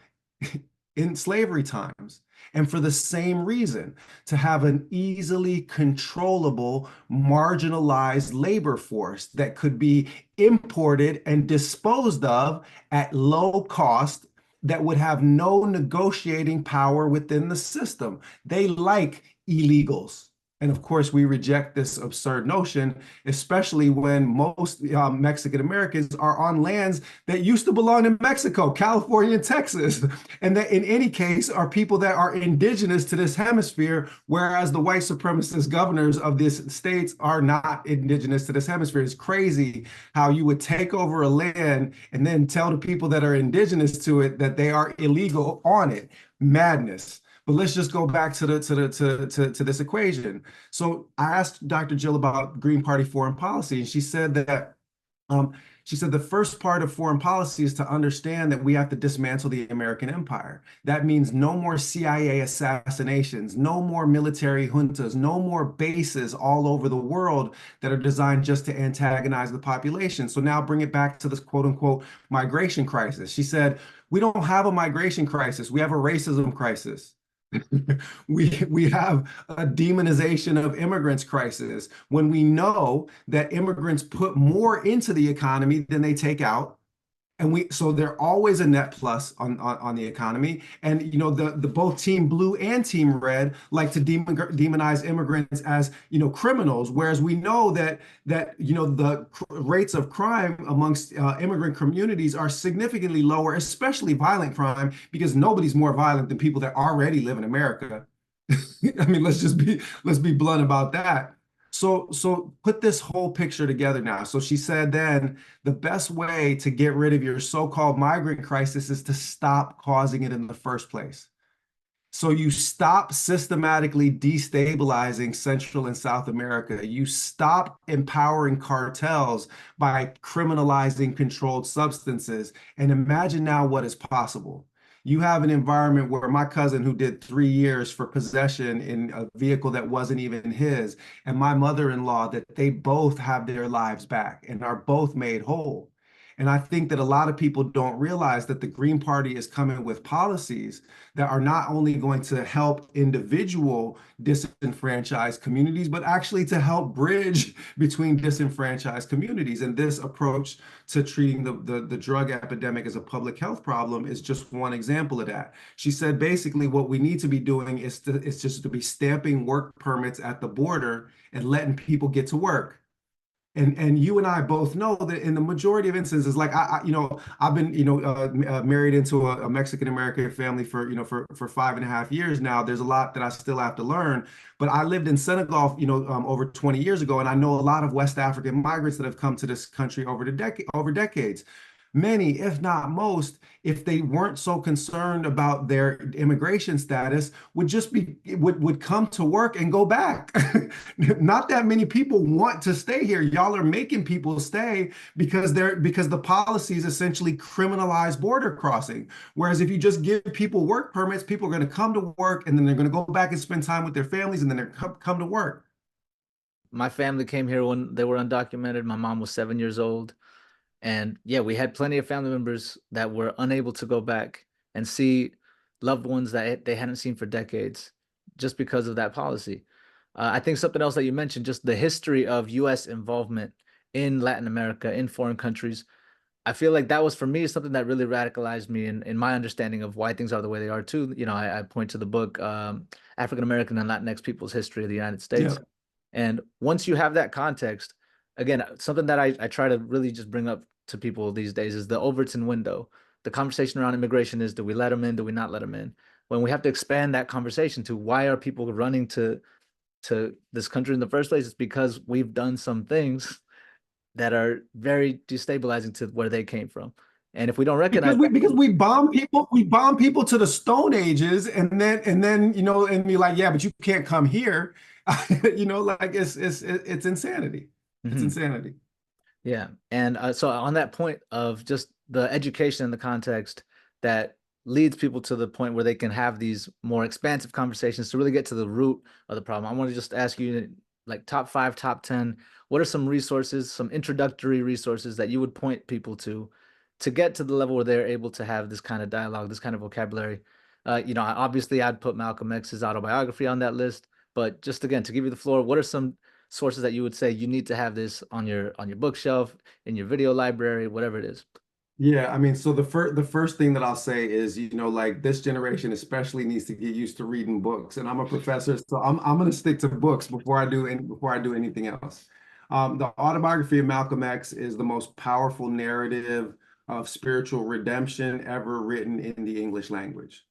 in slavery times. And for the same reason, to have an easily controllable, marginalized labor force that could be imported and disposed of at low cost that would have no negotiating power within the system. They like illegals. And of course, we reject this absurd notion, especially when most Mexican Americans are on lands that used to belong to Mexico, California, and Texas. And that in any case are people that are indigenous to this hemisphere, whereas the white supremacist governors of these states are not indigenous to this hemisphere. It's crazy how you would take over a land and then tell the people that are indigenous to it that they are illegal on it. Madness. But let's just go back to this equation. So I asked Dr. Jill about Green Party foreign policy, and she said that the first part of foreign policy is to understand that we have to dismantle the American empire. That means no more CIA assassinations, no more military juntas, no more bases all over the world that are designed just to antagonize the population. So now bring it back to this quote unquote migration crisis. She said, we don't have a migration crisis, we have a racism crisis. We have a demonization of immigrants crisis when we know that immigrants put more into the economy than they take out. And so they're always a net plus on the economy. And the both Team Blue and Team Red like to demonize immigrants as criminals, whereas we know that the rates of crime amongst immigrant communities are significantly lower, especially violent crime, because nobody's more violent than people that already live in America. I mean, let's be blunt about that. So put this whole picture together now. So she said then the best way to get rid of your so-called migrant crisis is to stop causing it in the first place. So you stop systematically destabilizing Central and South America. You stop empowering cartels by criminalizing controlled substances. And imagine now what is possible. You have an environment where my cousin, who did 3 years for possession in a vehicle that wasn't even his, and my mother-in-law, that they both have their lives back and are both made whole. And I think that a lot of people don't realize that the Green Party is coming with policies that are not only going to help individual disenfranchised communities, but actually to help bridge between disenfranchised communities. And this approach to treating the drug epidemic as a public health problem is just one example of that. She said, basically, what we need to be doing is just to be stamping work permits at the border and letting people get to work. And you and I both know that in the majority of instances, like I've been married into a Mexican American family for for 5.5 years now. There's a lot that I still have to learn, but I lived in Senegal over 20 years ago, and I know a lot of West African migrants that have come to this country over decades. Many, if not most, if they weren't so concerned about their immigration status, would come to work and go back. Not that many people want to stay here. Y'all are making people stay because the policies essentially criminalize border crossing. Whereas if you just give people work permits, people are going to come to work and then they're going to go back and spend time with their families and then they're come to work. My family came here when they were undocumented. My mom was 7 years old. And yeah, we had plenty of family members that were unable to go back and see loved ones that they hadn't seen for decades just because of that policy. I think something else that you mentioned, just the history of U.S. involvement in Latin America, in foreign countries. I feel like that was for me something that really radicalized me in my understanding of why things are the way they are too. You know, I point to the book African American and Latinx People's History of the United Yeah. States. And once you have that context, again, something that I try to really just bring up to people these days is the Overton window. The conversation around immigration is, do we let them in? Do we not let them in? When we have to expand that conversation to why are people running to this country in the first place, it's because we've done some things that are very destabilizing to where they came from. And if we don't recognize that, Because we bomb people to the Stone Ages, and then and be like, yeah, but you can't come here. Like it's insanity. It's Mhm. insanity. Yeah. And so on that point of just the education and the context that leads people to the point where they can have these more expansive conversations to really get to the root of the problem, I want to just ask you, like, top five, top 10, what are some resources, some introductory resources that you would point people to get to the level where they're able to have this kind of dialogue, this kind of vocabulary? Obviously I'd put Malcolm X's autobiography on that list, but just again, to give you the floor, what are some sources that you would say you need to have this on your bookshelf, in your video library, whatever it is? Yeah, I mean, so the first thing that I'll say is, like this generation especially needs to get used to reading books. And I'm a professor, so I'm going to stick to books before I do anything else. The autobiography of Malcolm X is the most powerful narrative of spiritual redemption ever written in the English language.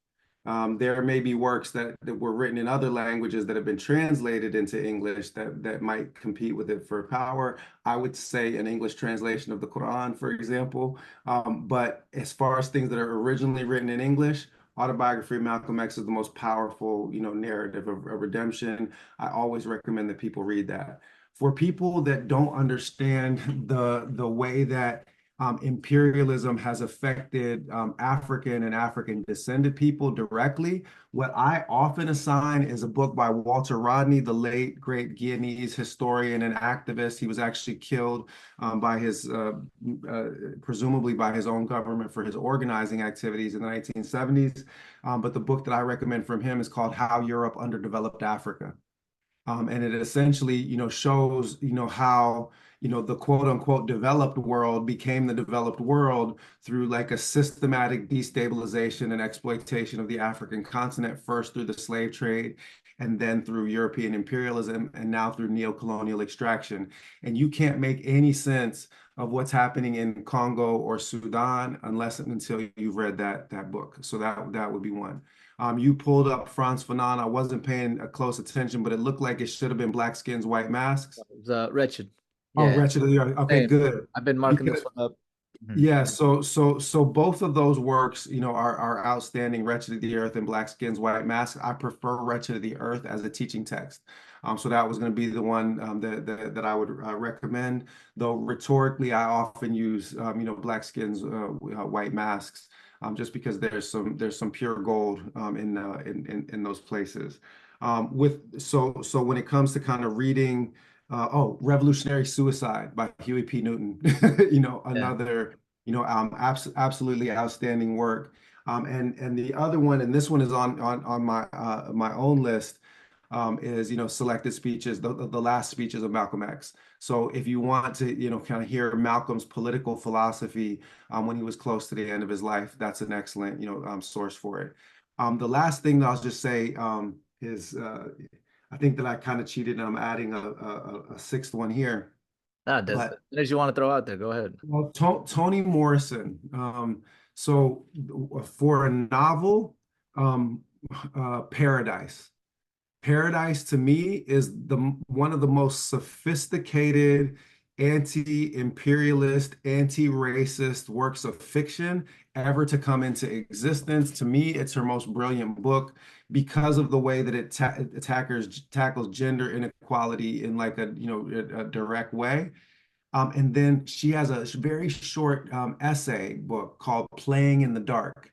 There may be works that were written in other languages that have been translated into English that might compete with it for power. I would say an English translation of the Quran, for example. But as far as things that are originally written in English, autobiography of Malcolm X is the most powerful, narrative of redemption. I always recommend that people read that. For people that don't understand the way that imperialism has affected African and African descended people directly, what I often assign is a book by Walter Rodney, the late great Guyanese historian and activist. He was actually killed by uh, presumably by his own government for his organizing activities in the 1970s. But the book that I recommend from him is called How Europe Underdeveloped Africa. And it essentially, shows, how, the quote unquote developed world became the developed world through like a systematic destabilization and exploitation of the African continent, first through the slave trade, and then through European imperialism, and now through neocolonial extraction. And you can't make any sense of what's happening in Congo or Sudan unless and until you've read that book. So that would be one. You pulled up Frantz Fanon. I wasn't paying a close attention, but it looked like it should have been Black Skins, White Masks. It was Wretched. Oh, Yeah, Wretched of the Earth. Okay, same. good. I've been marking this Because one up. Mhm. yeah, so both of those works, are outstanding. Wretched of the Earth and Black Skins, White Masks. I prefer Wretched of the Earth as a teaching text. So that was going to be the one that I would recommend. Though rhetorically, I often use Black Skins, White Masks, just because there's some pure gold in those places. So when it comes to kind of reading. Revolutionary Suicide by Huey P. Newton. Yeah. Another, absolutely outstanding work. And the other one, and this one is on my own list, is selected speeches, the last speeches of Malcolm X. So if you want to kind of hear Malcolm's political philosophy when he was close to the end of his life, that's an excellent source for it. The last thing that I'll just say is I think that I kind of cheated and I'm adding a sixth one here. Ah, But as you want to throw out there, go ahead. well, Toni Morrison. So for a novel, um, Paradise. Paradise to me is the one of the most sophisticated anti-imperialist, anti-racist works of fiction ever to come into existence. To me, it's her most brilliant book because of the way that it tackles gender inequality in like a direct way. And then she has a very short essay book called Playing in the Dark.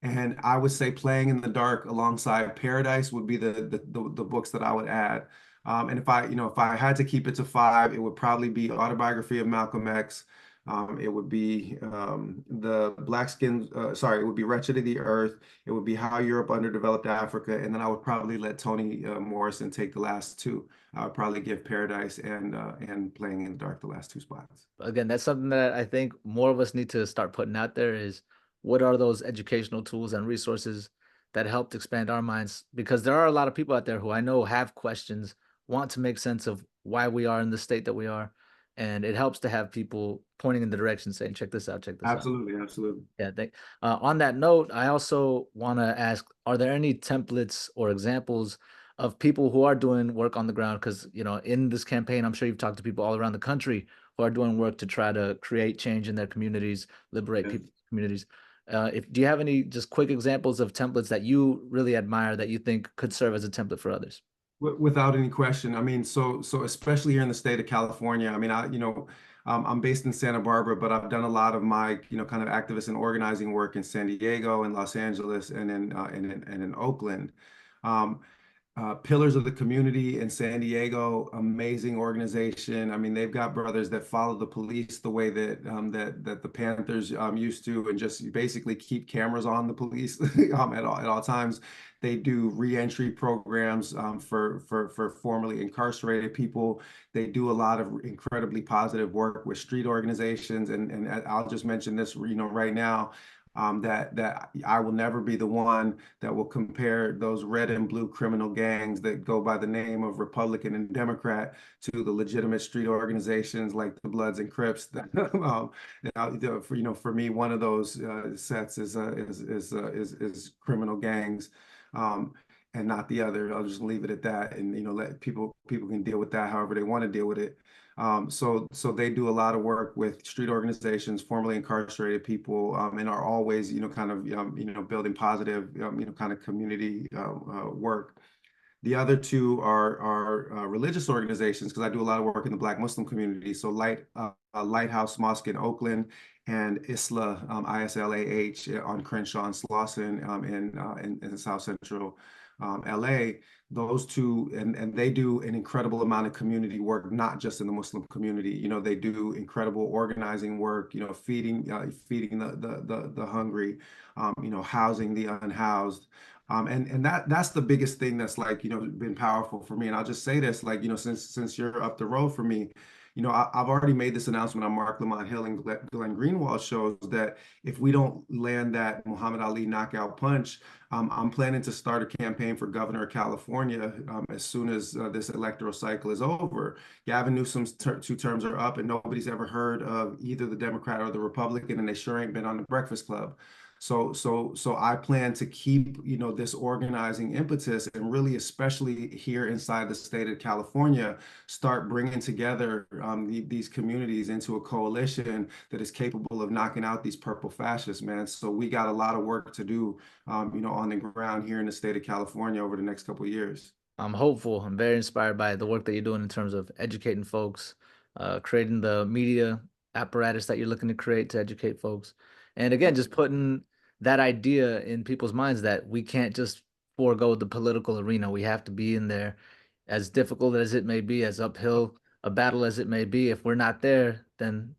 And I would say Playing in the Dark alongside Paradise would be the books that I would add. And if I had to keep it to five, it would probably be Autobiography of Malcolm X, It would be the black skin, sorry, it would be Wretched of the Earth. It would be How Europe Underdeveloped Africa. And then I would probably let Toni Morrison take the last two. I would probably give Paradise and Playing in the Dark the last two spots. Again, that's something that I think more of us need to start putting out there is what are those educational tools and resources that helped expand our minds? Because there are a lot of people out there who I know have questions, want to make sense of why we are in the state that we are. And it helps to have people pointing in the direction saying, check this out, check this out. Absolutely, absolutely. Yeah, on that note, I also want to ask, are there any templates or examples of people who are doing work on the ground? Because, in this campaign, I'm sure you've talked to people all around the country who are doing work to try to create change in their communities, liberate Yes. people's communities. If do you have any just quick examples of templates that you really admire that you think could serve as a template for others? Without any question. I mean, so especially here in the state of California. I mean, I'm based in Santa Barbara, but I've done a lot of my, kind of activist and organizing work in San Diego and Los Angeles and in Oakland. Um, Pillars of the Community in San Diego, amazing organization. I mean, they've got brothers that follow the police the way that the Panthers used to, and just basically keep cameras on the police at all times. They do reentry programs for formerly incarcerated people. They do a lot of incredibly positive work with street organizations, and I'll just mention this, right now. That I will never be the one that will compare those red and blue criminal gangs that go by the name of Republican and Democrat to the legitimate street organizations like the Bloods and Crips. For me, one of those sets is criminal gangs. Um, and not the other. I'll just leave it at that, and let people can deal with that however they want to deal with it. So they do a lot of work with street organizations, formerly incarcerated people, and are always, kind of, building positive, kind of community work. The other two are religious organizations because I do a lot of work in the Black Muslim community. So Lighthouse Mosque in Oakland and ISLA, ISLAH on Crenshaw and Slauson in South Central LA. Those two, and they do an incredible amount of community work, not just in the Muslim community. They do incredible organizing work, feeding the hungry, housing the unhoused. And that's the biggest thing that's like, been powerful for me. And I'll just say this, like, since you're up the road for me, I've already made this announcement on Mark Lamont Hill and Glenn Greenwald shows that if we don't land that Muhammad Ali knockout punch, I'm planning to start a campaign for governor of California as soon as this electoral cycle is over. Gavin Newsom's two terms are up, and nobody's ever heard of either the Democrat or the Republican, and they sure ain't been on the Breakfast Club. So I plan to keep, this organizing impetus and really, especially here inside the state of California, start bringing together these communities into a coalition that is capable of knocking out these purple fascists, man. So we got a lot of work to do, on the ground here in the state of California over the next couple of years. I'm hopeful. I'm very inspired by the work that you're doing in terms of educating folks, creating the media apparatus that you're looking to create to educate folks. And again, just putting that idea in people's minds that we can't just forego the political arena. We have to be in there, as difficult as it may be, as uphill a battle as it may be. If we're not there, then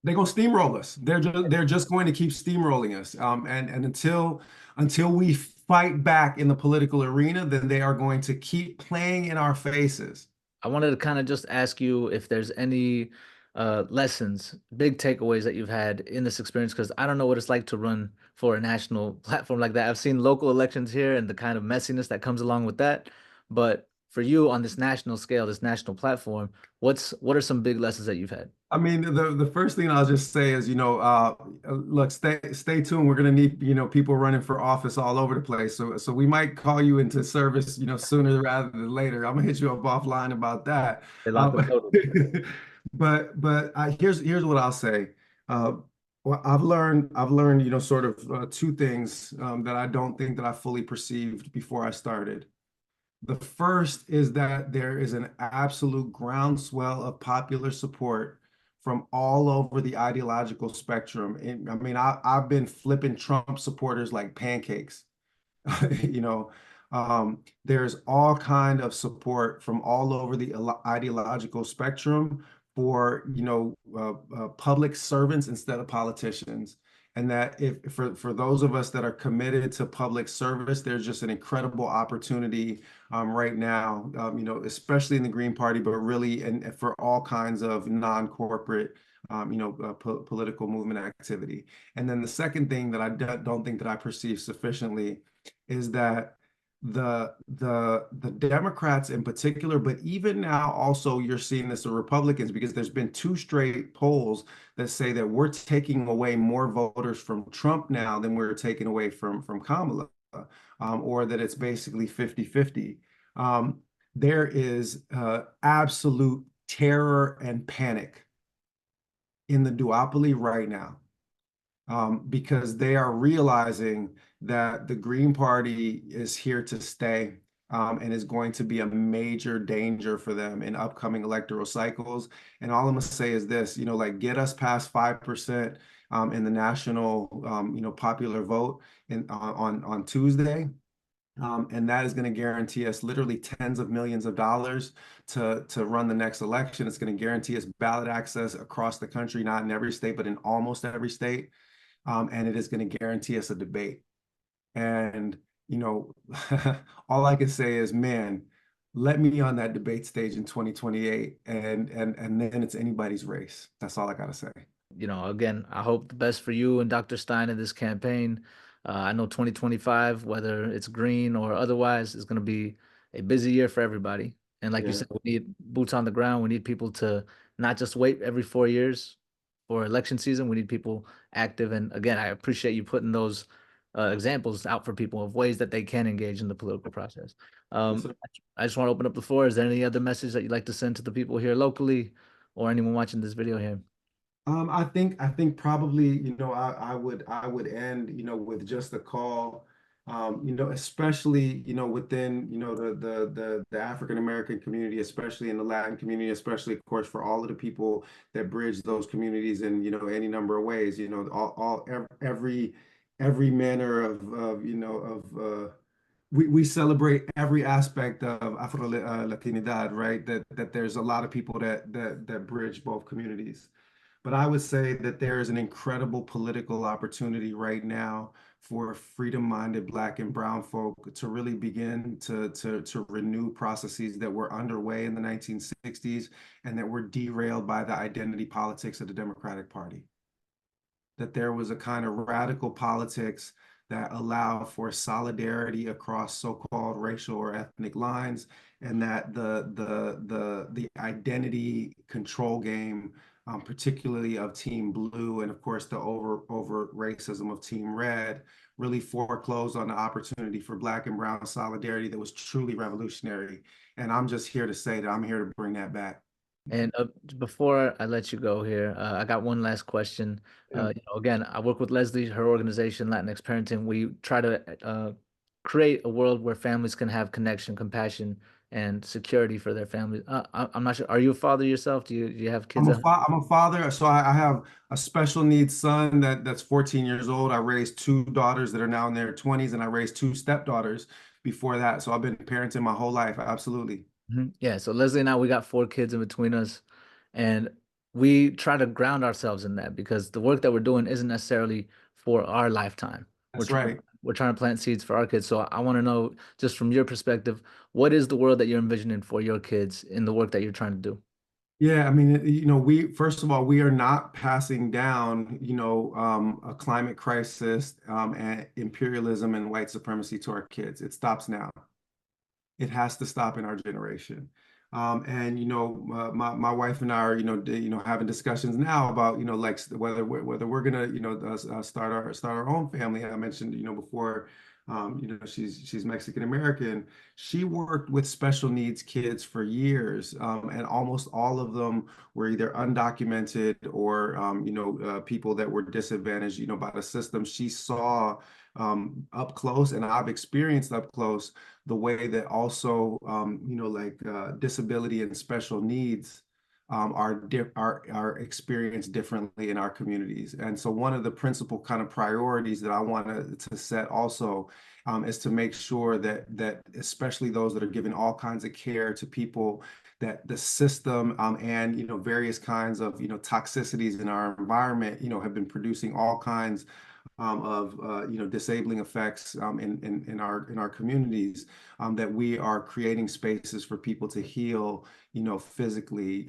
They're gonna steamroll us. They're just going to keep steamrolling us. And until we fight back in the political arena, then they are going to keep playing in our faces. I wanted to kind of just ask you if there's any lessons, big takeaways that you've had in this experience, because I don't know what it's like to run for a national platform like that. I've seen local elections here and the kind of messiness that comes along with that. But for you on this national scale, this national platform, what are some big lessons that you've had? I mean, the first thing I'll just say is, look, stay tuned. We're gonna need, people running for office all over the place. So we might call you into service, sooner rather than later. I'm gonna hit you up offline about that. They locked Um, and loaded. here's what I'll say. Well, I've learned, sort of two things that I don't think that I fully perceived before I started. The first is that there is an absolute groundswell of popular support from all over the ideological spectrum. And, I mean, I've been flipping Trump supporters like pancakes. You know, there's all kind of support from all over the ideological spectrum for, public servants instead of politicians. And that if for those of us that are committed to public service, there's just an incredible opportunity right now, especially in the Green Party, but really and for all kinds of non-corporate, political movement activity. And then the second thing that I don't think that I perceive sufficiently is that the Democrats in particular, but even now also you're seeing this with Republicans, because there's been two straight polls that say that we're taking away more voters from Trump now than we're taking away from Kamala, or that it's basically 50-50. There is absolute terror and panic in the duopoly right now, because they are realizing that the Green Party is here to stay, and is going to be a major danger for them in upcoming electoral cycles. And all I'm gonna say is this, like get us past 5% in the national, popular vote on Tuesday. And that is going to guarantee us literally tens of millions of dollars to run the next election. It's going to guarantee us ballot access across the country, not in every state, but in almost every state. And it is going to guarantee us a debate. And, all I can say is, man, let me on that debate stage in 2028, and then it's anybody's race. That's all I got to say. Again, I hope the best for you and Dr. Stein in this campaign. I know 2025, whether it's green or otherwise, is going to be a busy year for everybody. And like you Yeah. said, we need boots on the ground. We need people to not just wait every 4 years for election season. We need people active. And again, I appreciate you putting those examples out for people of ways that they can engage in the political process. Yes, Um, sir. I just want to open up the floor. Is there any other message that you'd like to send to the people here locally or anyone watching this video here? I think probably, I would end, with just a call, especially, within, the African American community, especially in the Latin community, especially of course for all of the people that bridge those communities in, any number of ways, every manner of we celebrate every aspect of Afro Latinidad, right? That there's a lot of people that bridge both communities. But I would say that there is an incredible political opportunity right now for freedom-minded Black and Brown folk to really begin to renew processes that were underway in the 1960s and that were derailed by the identity politics of the Democratic Party. That there was a kind of radical politics that allowed for solidarity across so-called racial or ethnic lines, and that the identity control game, particularly of Team Blue, and of course the over racism of Team Red, really foreclosed on the opportunity for Black and Brown solidarity that was truly revolutionary. And I'm just here to say that I'm here to bring that back. And before I let you go here, I got one last question. Yeah. Again, I work with Leslie, her organization, Latinx Parenting. We try to create a world where families can have connection, compassion, and security for their families. I'm not sure. Are you a father yourself? Do you have kids at home? I'm a father, so I have a special needs son that's 14 years old. I raised two daughters that are now in their 20s, and I raised two stepdaughters before that. So I've been parenting my whole life. Absolutely. Yeah, so Leslie and I, we got 4 kids in between us, and we try to ground ourselves in that because the work that we're doing isn't necessarily for our lifetime. We're That's trying right. we're trying to plant seeds for our kids. So I want to know, just from your perspective, what is the world that you're envisioning for your kids in the work that you're trying to do? Yeah, I mean, we first of all, we are not passing down, a climate crisis, and imperialism and white supremacy to our kids. It stops now. It has to stop in our generation. And my wife and I are having discussions now about like whether we're gonna start our own family. I mentioned before, she's Mexican American. She worked with special needs kids for years, and almost all of them were either undocumented or people that were disadvantaged by the system. She saw up close, and I've experienced up close the way that also disability and special needs are experienced differently in our communities. And so one of the principal kind of priorities that I want to set also is to make sure that especially those that are giving all kinds of care to people, that the system and various kinds of toxicities in our environment have been producing all kinds of disabling effects in our communities, that we are creating spaces for people to heal, physically,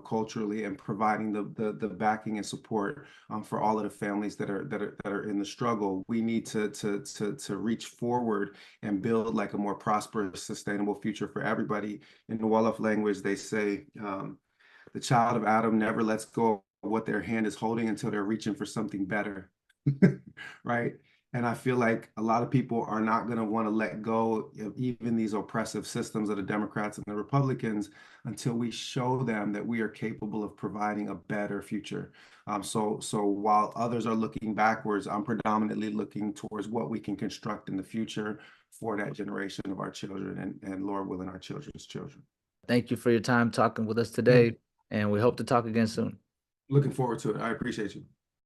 culturally, and providing the backing and support for all of the families that are in the struggle. We need to reach forward and build like a more prosperous, sustainable future for everybody. In the Wolof language, they say, the child of Adam never lets go of what their hand is holding until they're reaching for something better. Right? And I feel like a lot of people are not going to want to let go of even these oppressive systems of the Democrats and the Republicans until we show them that we are capable of providing a better future. So while others are looking backwards, I'm predominantly looking towards what we can construct in the future for that generation of our children and Lord willing, our children's children. Thank you for your time talking with us Yeah, today, and we hope to talk again soon. looking forward to it. I appreciate you.